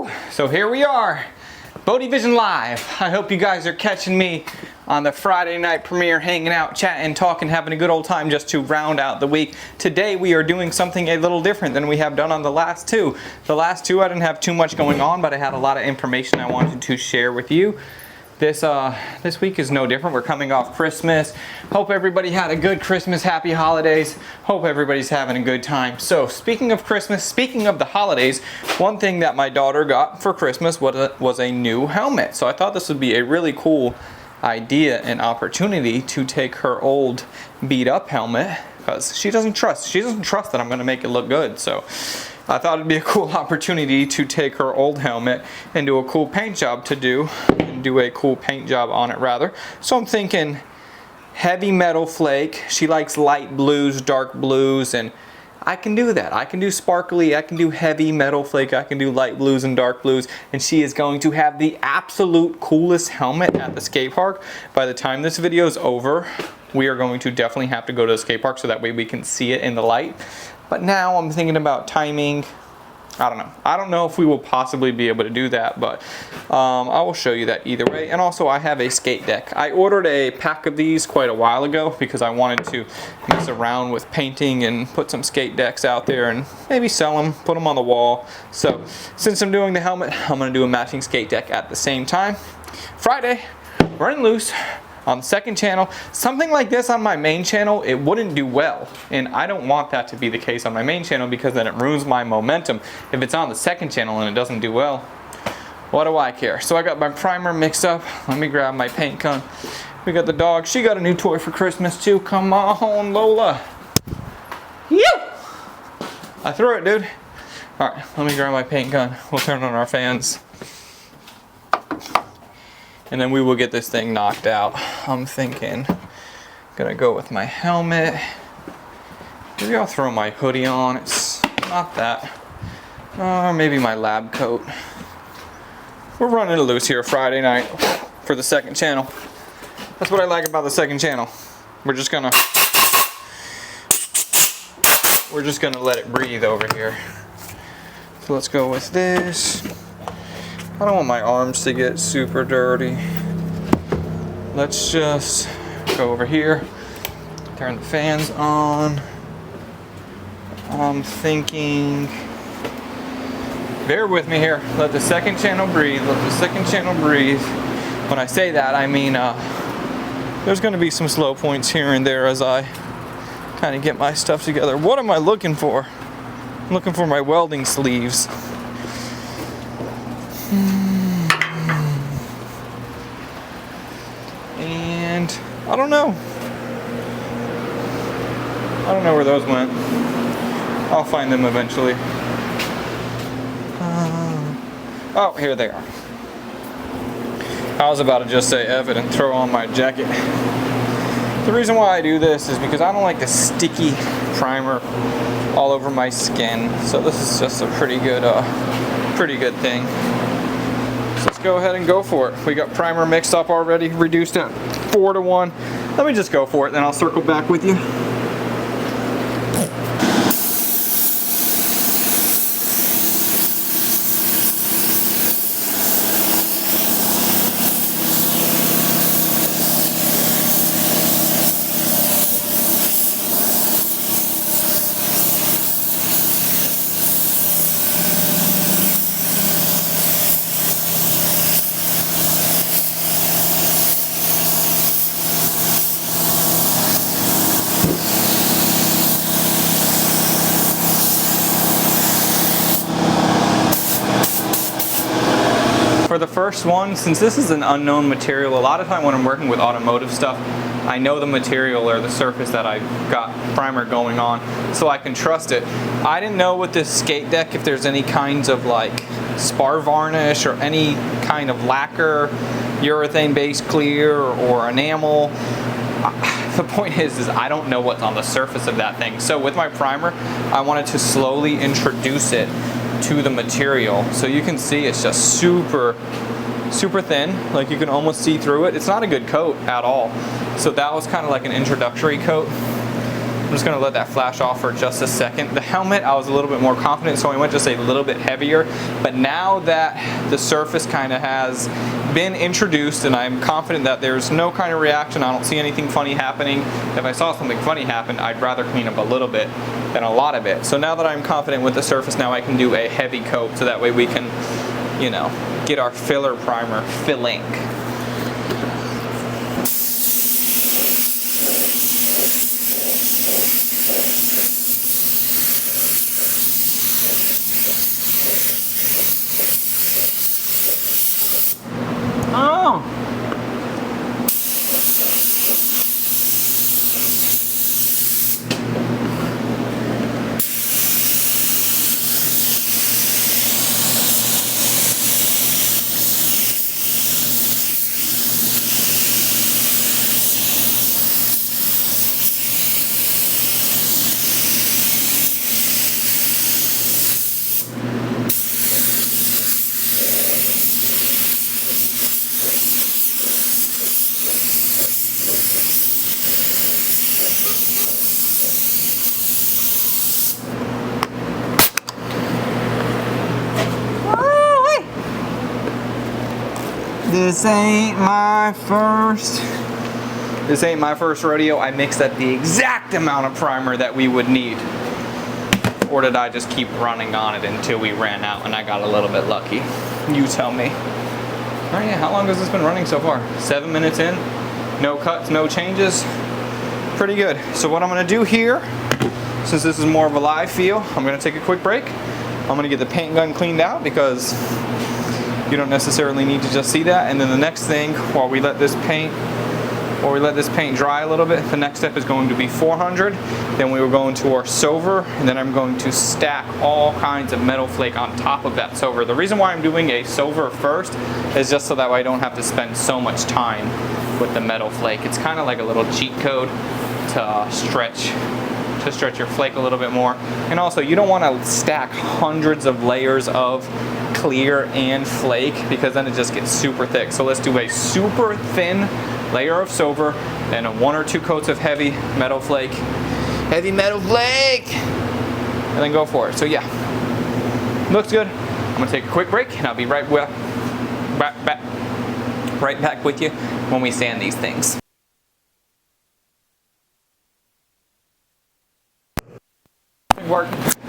Woo! So here we are, BodeVision Live. I hope you guys are catching me on the Friday night premiere, hanging out, chatting, talking, having a good old time just to round out the week. Today we are doing something a little different than we have done on the last two. The last two I didn't have too much going on, but I had a lot of information I wanted to share with you. This week is no different. We're coming off Christmas. Hope everybody had a good Christmas, happy holidays. Hope everybody's having a good time. So speaking of Christmas, speaking of the holidays, one thing that my daughter got for Christmas was a new helmet. So I thought this would be a really cool idea and opportunity to take her old beat up helmet, because she doesn't trust that I'm going to make it look good. So I thought it'd be a cool opportunity to take her old helmet and do a cool paint job do a cool paint job on it rather. So I'm thinking heavy metal flake. She likes light blues, dark blues, and I can do that. I can do sparkly, I can do heavy metal flake, I can do light blues and dark blues, and she is going to have the absolute coolest helmet at the skate park. By the time this video is over, we are going to definitely have to go to the skate park so that way we can see it in the light. But now I'm thinking about timing. I don't know. I don't know if we will possibly be able to do that, but I will show you that either way. And also I have a skate deck. I ordered a pack of these quite a while ago because I wanted to mess around with painting and put some skate decks out there and maybe sell them, put them on the wall. So since I'm doing the helmet, I'm going to do a matching skate deck at the same time. Friday, running loose on the second channel. Something like this on my main channel, it wouldn't do well, and I don't want that to be the case on my main channel because then it ruins my momentum. If it's on the second channel and it doesn't do well, what do I care? So I got my primer mixed up. Let me grab my paint gun. We got the dog. She got a new toy for Christmas too. Come on, Lola. Yeah! I threw it, dude. All right, let me grab my paint gun. We'll turn on our fans, and then we will get this thing knocked out. I'm thinking, gonna go with my helmet. Maybe I'll throw my hoodie on. It's not that. Or maybe my lab coat. We're running it loose here Friday night for the second channel. That's what I like about the second channel. We're just gonna let it breathe over here. So let's go with this. I don't want my arms to get super dirty. Let's just go over here, turn the fans on. I'm thinking, bear with me here, let the second channel breathe, let the second channel breathe. When I say that, I mean there's gonna be some slow points here and there as I kind of get my stuff together. What am I looking for? I'm looking for my welding sleeves. And I don't know where those went. I'll find them eventually. Oh, here they are. I was about to just say F it and throw on my jacket. The reason why I do this is because I don't like the sticky primer all over my skin. So this is just a pretty good thing. So let's go ahead and go for it. We got primer mixed up already, reduced at 4-to-1. Let me just go for it, then I'll circle back with you. For the first one, since this is an unknown material, a lot of time when I'm working with automotive stuff, I know the material or the surface that I've got primer going on, so I can trust it. I didn't know with this skate deck if there's any kinds of like spar varnish or any kind of lacquer, urethane based clear or enamel. The point is I don't know what's on the surface of that thing. So with my primer, I wanted to slowly introduce it to the material. So you can see it's just super thin, like you can almost see through it. It's not a good coat at all. So that was kind of like an introductory coat. just gonna let that flash off for just a second. The helmet, I was a little bit more confident, so I went just a little bit heavier. But now that the surface kind of has been introduced and I'm confident that there's no kind of reaction, I don't see anything funny happening. If I saw something funny happen, I'd rather clean up a little bit than a lot of it. So now that I'm confident with the surface, now I can do a heavy coat so that way we can, you know, get our filler primer filling. Oh! This ain't my first rodeo. I mixed up the exact amount of primer that we would need. Or did I just keep running on it until we ran out and I got a little bit lucky? You tell me. Oh yeah, how long has this been running so far? 7 minutes in, no cuts, no changes. Pretty good. So what I'm gonna do here, since this is more of a live feel, I'm gonna take a quick break. I'm gonna get the paint gun cleaned out because you don't necessarily need to just see that. And then the next thing, while we let this paint dry a little bit, the next step is going to be 400. Then we will go into our silver, and then I'm going to stack all kinds of metal flake on top of that silver. The reason why I'm doing a silver first is just so that way I don't have to spend so much time with the metal flake. It's kind of like a little cheat code to stretch your flake a little bit more. And also, you don't want to stack hundreds of layers of clear and flake because then it just gets super thick. So let's do a super thin layer of silver, then 1 or 2 coats of heavy metal flake, and then go for it. So yeah, looks good. I'm gonna take a quick break and I'll be right back with you when we sand these things.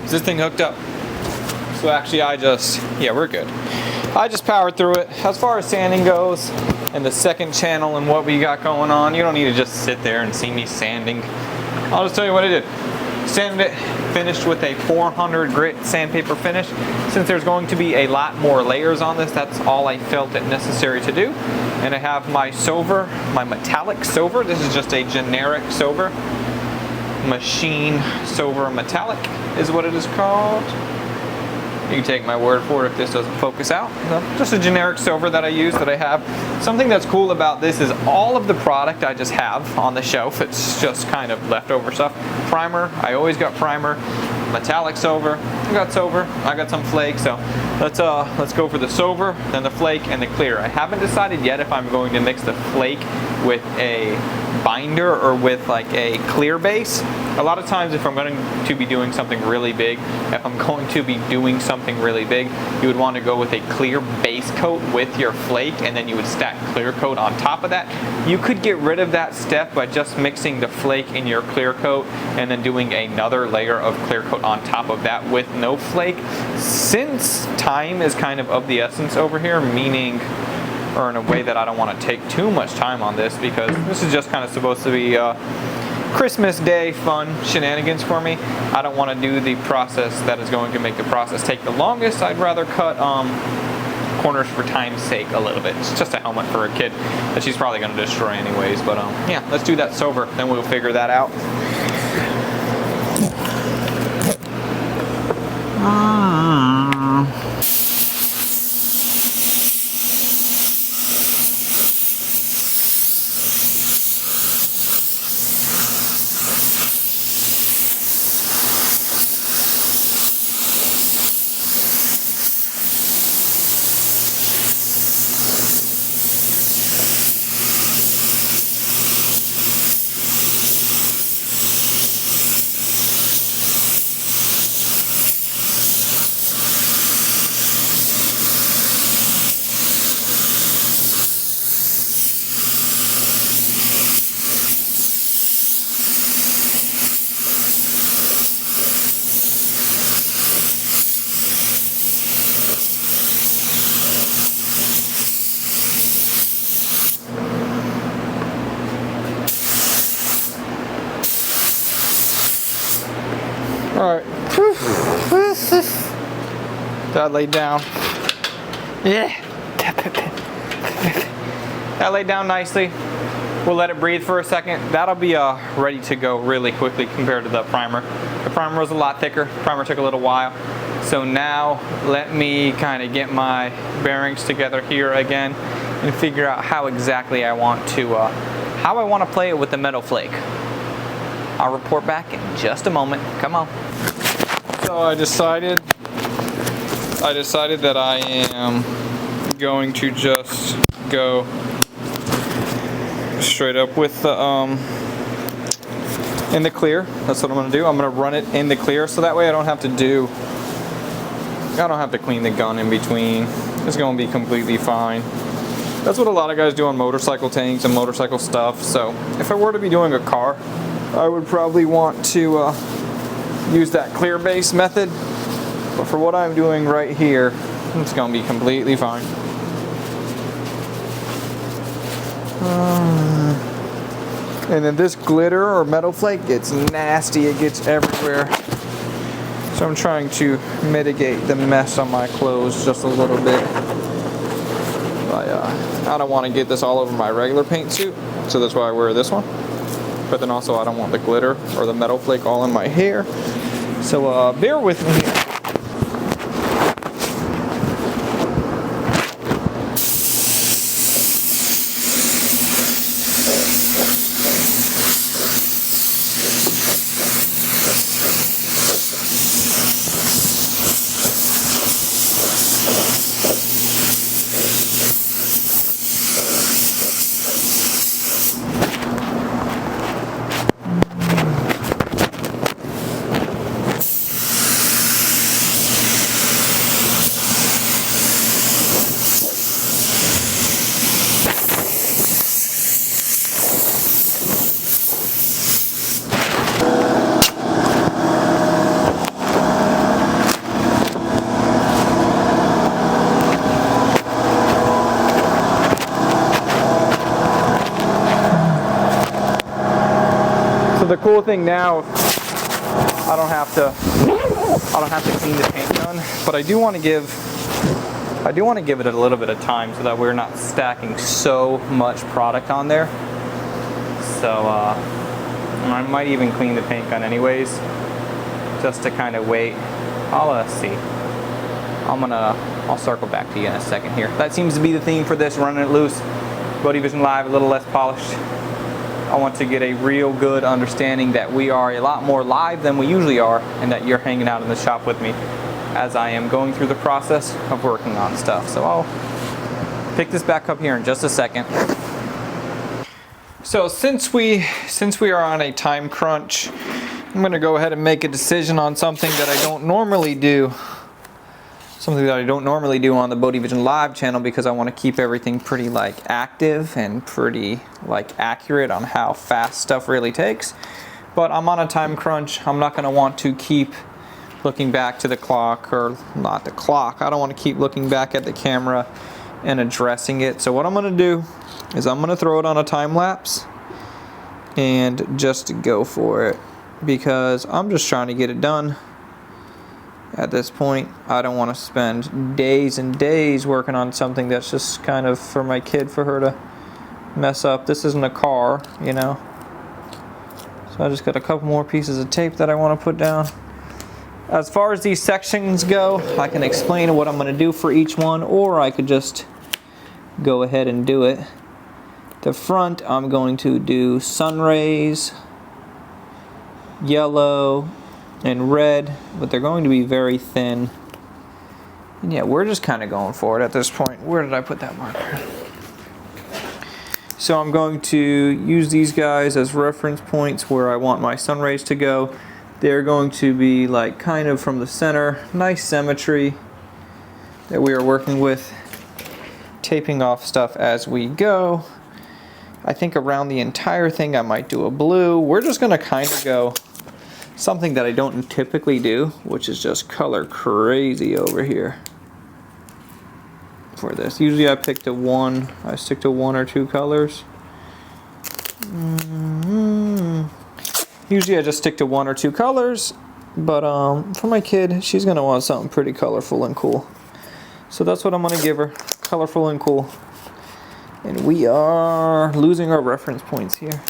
Is this thing hooked up? So actually we're good. I just powered through it. As far as sanding goes and the second channel and what we got going on, you don't need to just sit there and see me sanding. I'll just tell you what I did. Sanded it, finished with a 400 grit sandpaper finish. Since there's going to be a lot more layers on this, that's all I felt it necessary to do. And I have my silver, my metallic silver. This is just a generic silver. Machine silver metallic is what it is called. You can take my word for it if this doesn't focus out. So just a generic silver that I use, that I have. Something that's cool about this is all of the product I just have on the shelf. It's just kind of leftover stuff. Primer, I always got primer. Metallic silver, I got some flake. So let's go for the silver, then the flake, and the clear. I haven't decided yet if I'm going to mix the flake with a binder or with like a clear base. A lot of times if I'm going to be doing something really big, you would want to go with a clear base coat with your flake, and then you would stack clear coat on top of that. You could get rid of that step by just mixing the flake in your clear coat and then doing another layer of clear coat on top of that with no flake. Since time is kind of the essence over here, meaning, or in a way that I don't want to take too much time on this, because this is just kind of supposed to be Christmas Day fun shenanigans for me. I don't want to do the process that is going to make the process take the longest. I'd rather cut corners for time's sake a little bit. It's just a helmet for a kid that she's probably going to destroy anyways. But yeah, let's do that silver, then we'll figure that out. that laid down. Yeah. That laid down nicely. We'll let it breathe for a second. That'll be ready to go really quickly compared to the primer. The primer was a lot thicker. Primer took a little while. So now let me kind of get my bearings together here again and figure out how exactly I want to play it with the metal flake. I'll report back in just a moment. Come on. So I decided that I am going to just go straight up with the in the clear. That's what I'm gonna do. I'm gonna run it in the clear so that way I don't have to clean the gun in between. It's gonna be completely fine. That's what a lot of guys do on motorcycle tanks and motorcycle stuff. So if I were to be doing a car, I would probably want to use that clear base method. But for what I'm doing right here, it's gonna be completely fine. And then this glitter or metal flake gets nasty, it gets everywhere. So I'm trying to mitigate the mess on my clothes just a little bit. I don't want to get this all over my regular paint suit, so that's why I wear this one. But then also I don't want the glitter or the metal flake all in my hair. So bear with me here. So the cool thing now, I don't have to clean the paint gun, but I do want to give it a little bit of time so that we're not stacking so much product on there. So I might even clean the paint gun anyways, just to kind of wait. I'll see. I'll circle back to you in a second here. That seems to be the theme for this, running it loose. BodeVision Live, a little less polished. I want to get a real good understanding that we are a lot more live than we usually are, and that you're hanging out in the shop with me as I am going through the process of working on stuff. So I'll pick this back up here in just a second. So since we are on a time crunch, I'm going to go ahead and make a decision on something that I don't normally do. Something that I don't normally do on the BodeVision Live channel, because I want to keep everything pretty active and pretty accurate on how fast stuff really takes. But I'm on a time crunch. I'm not going to want to keep looking back to the clock, or not the clock. I don't want to keep looking back at the camera and addressing it. So what I'm going to do is I'm going to throw it on a time lapse and just go for it, because I'm just trying to get it done. At this point, I don't want to spend days and days working on something that's just kind of for my kid, for her to mess up. This isn't a car, you know. So I just got a couple more pieces of tape that I want to put down. As far as these sections go, I can explain what I'm going to do for each one, or I could just go ahead and do it. The front, I'm going to do sun rays, yellow, and red, but they're going to be very thin. And yeah, we're just kind of going for it at this point. Where did I put that marker? So I'm going to use these guys as reference points where I want my sun rays to go. They're going to be kind of from the center, nice symmetry that we are working with, taping off stuff as we go. I think around the entire thing I might do a blue. We're just gonna kind of go something that I don't typically do, which is just color crazy over here for this. Usually I stick to one or two colors. Usually I just stick to one or two colors But for my kid, she's gonna want something pretty colorful and cool. So that's what I'm gonna give her, colorful and cool. And we are losing our reference points here.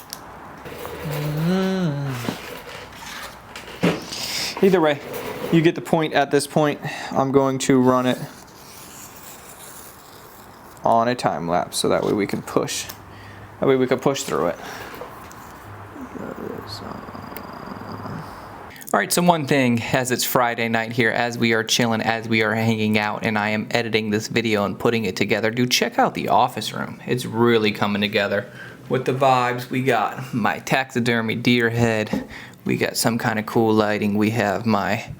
Either way, you get the point at this point. I'm going to run it on a time lapse so that way we can push. That way we can push through it. All right, so one thing, as it's Friday night here, as we are chilling, as we are hanging out, and I am editing this video and putting it together, dude, check out the office room. It's really coming together with the vibes. We got my taxidermy deer head. We got some kind of cool lighting. We have my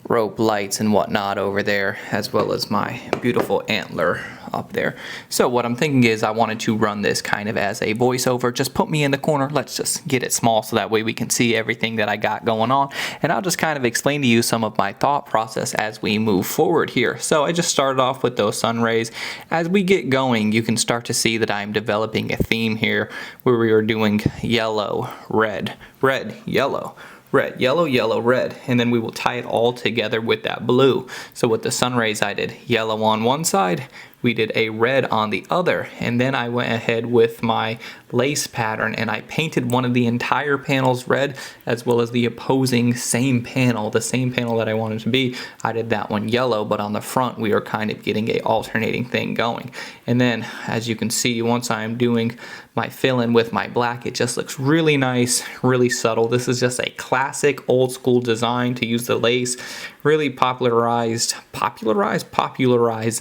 rope lights and whatnot over there, as well as my beautiful antler up there. So what I'm thinking is I wanted to run this kind of as a voiceover. Just put me in the corner. Let's just get it small so that way we can see everything that I got going on. And I'll just kind of explain to you some of my thought process as we move forward here. So I just started off with those sun rays. As we get going, you can start to see that I'm developing a theme here where we are doing yellow, red, red, yellow, red, yellow, yellow, red, and then we will tie it all together with that blue. So with the sun rays, I did yellow on one side, we did a red on the other, and then I went ahead with my lace pattern and I painted one of the entire panels red, as well as the opposing same panel, the same panel that I wanted to be. I did that one yellow, but on the front we are kind of getting a alternating thing going. And then as you can see, once I'm doing my fill in with my black, it just looks really nice, really subtle. This is just a classic old school design to use the lace, really popularized in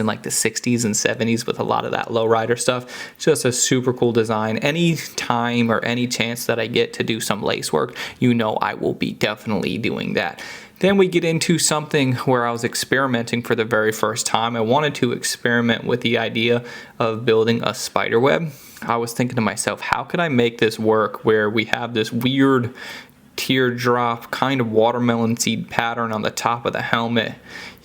like the 60s and 70s with a lot of that lowrider stuff. Just a super cool design. Any time or any chance that I get to do some lace work, you know I will be definitely doing that. Then we get into something where I was experimenting for the very first time. I wanted to experiment with the idea of building a spider web. I was thinking to myself, how could I make this work where we have this weird teardrop kind of watermelon seed pattern on the top of the helmet?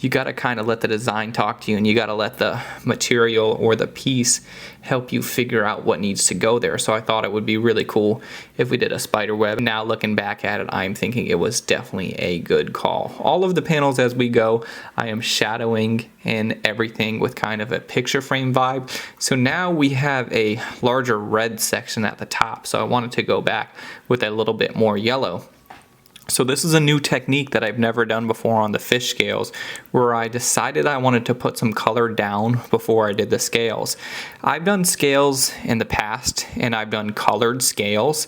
You got to kind of let the design talk to you, and you got to let the material or the piece help you figure out what needs to go there. So I thought it would be really cool if we did a spider web. Now looking back at it, I'm thinking it was definitely a good call. All of the panels as we go, I am shadowing in everything with kind of a picture frame vibe. So now we have a larger red section at the top. So I wanted to go back with a little bit more yellow. So this is a new technique that I've never done before on the fish scales, where I decided I wanted to put some color down before I did the scales. I've done scales in the past and I've done colored scales,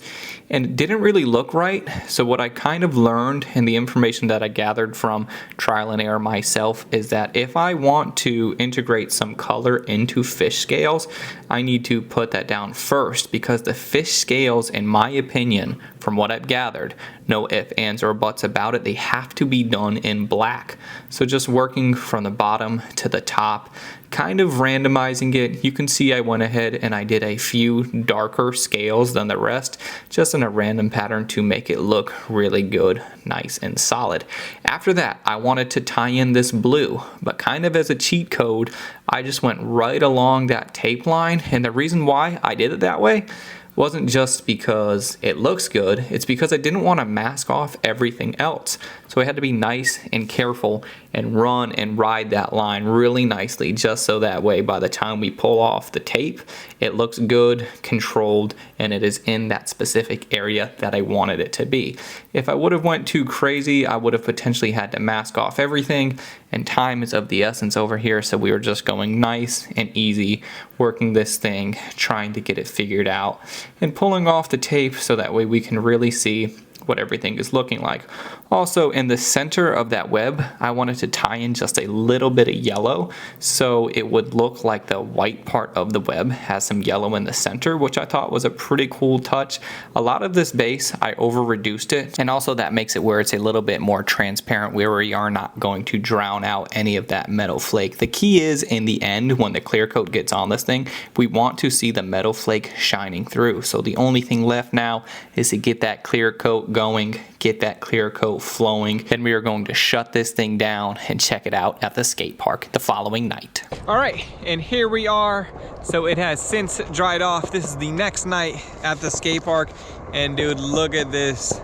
and it didn't really look right. So what I kind of learned, and the information that I gathered from trial and error myself, is that if I want to integrate some color into fish scales, I need to put that down first, because the fish scales, in my opinion, from what I've gathered, no ifs, ands, or buts about it, they have to be done in black. So just working from the bottom to the top, kind of randomizing it, you can see I went ahead and I did a few darker scales than the rest, just in a random pattern to make it look really good, nice and solid. After that, I wanted to tie in this blue, but kind of as a cheat code, I just went right along that tape line. And the reason why I did it that way wasn't just because it looks good, it's because I didn't want to mask off everything else. So I had to be nice and careful and run and ride that line really nicely, just so that way by the time we pull off the tape, it looks good, controlled, and it is in that specific area that I wanted it to be. If I would have went too crazy, I would have potentially had to mask off everything, and time is of the essence over here, so we were just going nice and easy, working this thing, trying to get it figured out, and pulling off the tape so that way we can really see what everything is looking like. Also, in the center of that web, I wanted to tie in just a little bit of yellow, so it would look like the white part of the web has some yellow in the center, which I thought was a pretty cool touch. A lot of this base, I over reduced it, and also that makes it where it's a little bit more transparent, where we are not going to drown out any of that metal flake. The key is, in the end, when the clear coat gets on this thing, we want to see the metal flake shining through. So the only thing left now is to get that clear coat going, get that clear coat flowing. Then we are going to shut this thing down and check it out at the skate park the following night. All right, and here we are. So it has since dried off. This is the next night at the skate park, and dude, look at this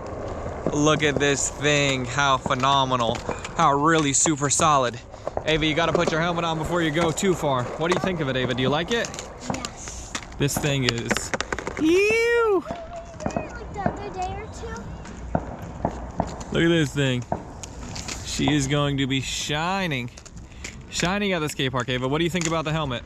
Look at this thing, how phenomenal, how really super solid. Ava, you gotta put your helmet on before you go too far. What do you think of it, Ava? Do you like it? Yes. This thing is huge. Like the other day or two. Look at this thing. She is going to be shining at the skate park. Ava, what do you think about the helmet?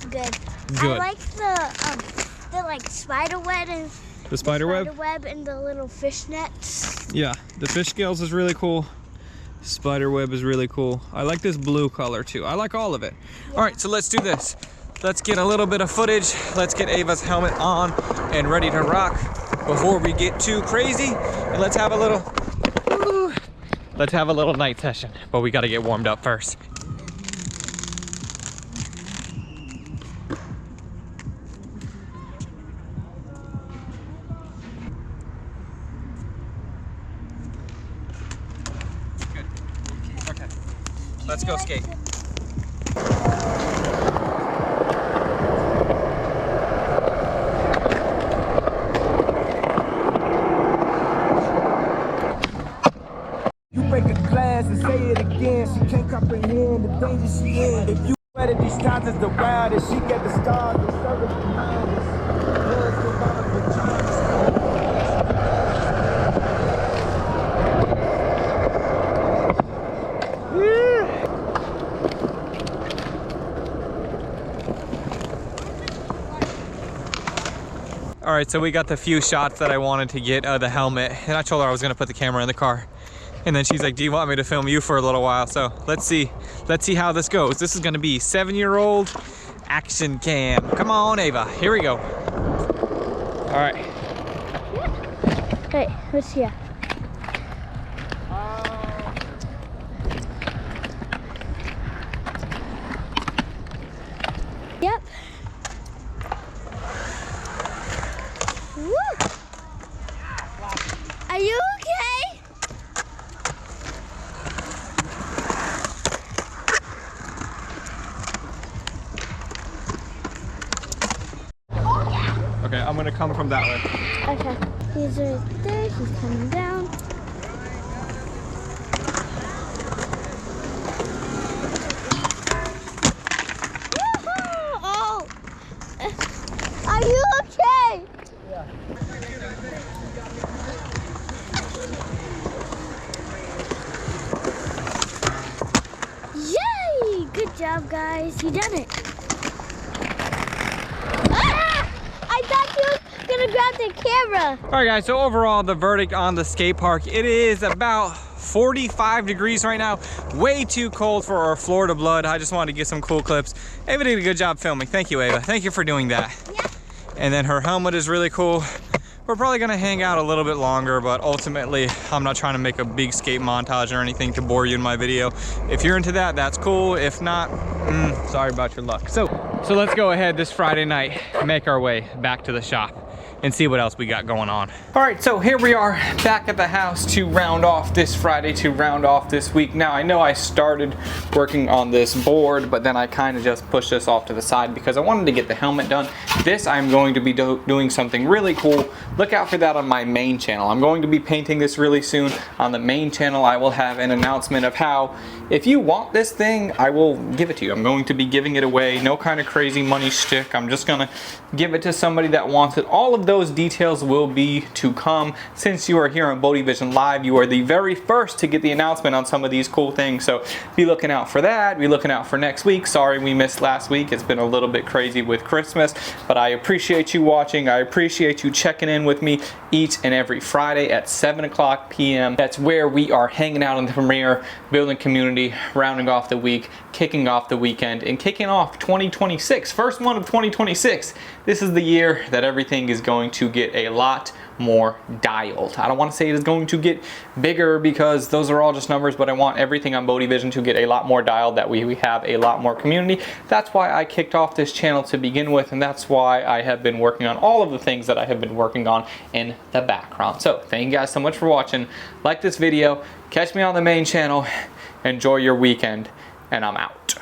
Good. Good. I like the like spider web and The spider web? Spider web and the little fish nets. Yeah, the fish scales is really cool. Spider web is really cool. I like this blue color too. I like all of it. Yeah. All right, so let's do this. Let's get a little bit of footage. Let's get Ava's helmet on and ready to rock before we get too crazy. And let's have a little night session, but we gotta get warmed up first. Okay, let's go skate. You break a glass and say it again. She can't comprehend the danger she in. If you weather these times as the wildest, she get the stars and service behind us. Bloods go down with All right, so we got the few shots that I wanted to get of the helmet, and I told her I was gonna put the camera in the car. And then she's like, do you want me to film you for a little while? So let's see how this goes. This is gonna be 7-year-old action cam. Come on, Ava, here we go. All right. Wait, let's see. Yep. Woo! Are you okay? Okay, I'm gonna come from that way. Okay. He's right there. He's coming down. Woohoo! Oh! Are you okay? Yeah. Yay! Good job, guys. You done it. I thought you were gonna grab the camera. All right, guys, so overall, the verdict on the skate park, it is about 45 degrees right now. Way too cold for our Florida blood. I just wanted to get some cool clips. Ava did a good job filming. Thank you, Ava. Thank you for doing that. Yeah. And then her helmet is really cool. We're probably gonna hang out a little bit longer, but ultimately, I'm not trying to make a big skate montage or anything to bore you in my video. If you're into that, that's cool. If not, sorry about your luck. So let's go ahead this Friday night, make our way back to the shop and see what else we got going on. All right, so here we are back at the house to round off this Friday, to round off this week. Now, I know I started working on this board, but then I kind of just pushed this off to the side because I wanted to get the helmet done. This, I'm going to be doing something really cool. Look out for that on my main channel. I'm going to be painting this really soon. On the main channel, I will have an announcement of how, if you want this thing, I will give it to you. I'm going to be giving it away. No kind of crazy money shtick. I'm just gonna give it to somebody that wants it. All of those details will be to come. Since you are here on BodeVision Live, you are the very first to get the announcement on some of these cool things. So be looking out for that. Be looking out for next week. Sorry we missed last week. It's been a little bit crazy with Christmas, but I appreciate you watching. I appreciate you checking in with me each and every Friday at 7 o'clock p.m. That's where we are hanging out in the premiere, building community, rounding off the week, kicking off the weekend, and kicking off 2026. First one of 2026. This is the year that everything is going to get a lot more dialed. I don't want to say it is going to get bigger because those are all just numbers, but I want everything on BodeVision to get a lot more dialed, that we have a lot more community. That's why I kicked off this channel to begin with, and that's why I have been working on all of the things that I have been working on in the background. So thank you guys so much for watching. Like this video, catch me on the main channel, enjoy your weekend, and I'm out.